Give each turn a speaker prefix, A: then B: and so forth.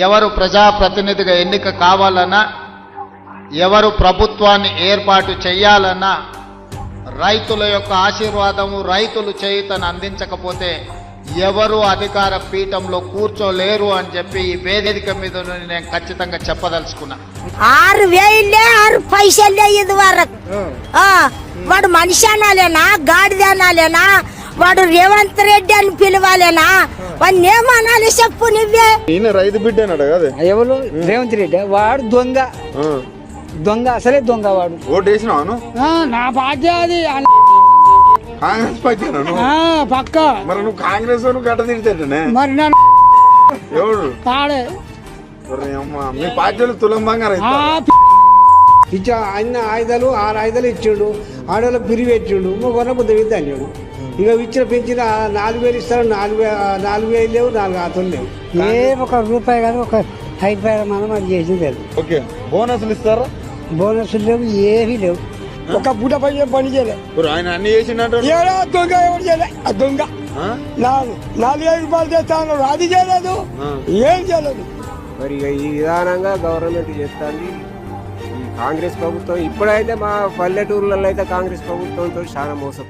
A: ఎవరు ప్రజాప్రతినిధిగా ఎన్నిక కావాలన్నా, ఎవరు ప్రభుత్వాన్ని ఏర్పాటు చేయాలన్నా రైతుల యొక్క ఆశీర్వాదము, రైతులు చేయుతను అందించకపోతే ఎవరు అధికార పీఠంలో కూర్చోలేరు అని చెప్పి ఈ వేదిక మీద నేను ఖచ్చితంగా చెప్పదలుచుకున్నా.
B: 6,000 6 పైసలే ఇది వరకు. వాడు మనిషి అనాలేనా, గాడిద అనాలేనా, వాడు రేవంత్ రెడ్డి అని పిలవాలేనా, వాడిని ఏమనాలి చెప్పు నువ్వే.
C: ఈయన రైతు బిడ్డ అన్నాడు కదా
D: ఎవరు? రేవంత్ రెడ్డి. వాడు దొంగ, దొంగ, అసలే దొంగ వాడు.
C: ఓటు వేసినావు?
D: నా పార్టీ అది
C: కాంగ్రెస్ పార్టీ
D: పక్క.
C: మరి నువ్వు కాంగ్రెస్ గడ్డ తింటానే
D: మరి నన్ను
C: ఎవడు
D: కాడే
C: మీ పార్టీలు తులం బంగారం
E: ఇచ్చా అన్న ఆయుధాలు 6 ఆయుధాలు ఇచ్చాడు. ఆడవాళ్ళకి పిరివి పెట్టాడు. కొన్న బుద్ధ విద్య అన్నాడు. ఇక ఇచ్చిన పెంచిన 4,000 ఇస్తారు. 4,000 లేవు, 4 ఆతులు లేవు.
D: ఒక రూపాయి కాదు, ఒక 5 రూపాయల మనం అది చేసింది లేదు.
C: ఓకే, బోనస్లు ఇస్తారా?
D: బోనస్లు లేవు, ఏమీ లేవు. ఒక పూట పని చేయలేదు.
C: ఆయన అన్ని చేసినట్టు
D: దొంగ ఎవరు చేయలే. ఆ దొంగ 4,000 రూపాయలు చేస్తా అన్నాడు, అది చేయలేదు, ఏం చేయలేదు.
F: మరి ఈ విధానంగా గవర్నమెంట్ చేస్తుంది ఈ కాంగ్రెస్ ప్రభుత్వం. ఇప్పుడైతే మా పల్లెటూర్లలో అయితే కాంగ్రెస్ ప్రభుత్వంతో చాలా మోసం.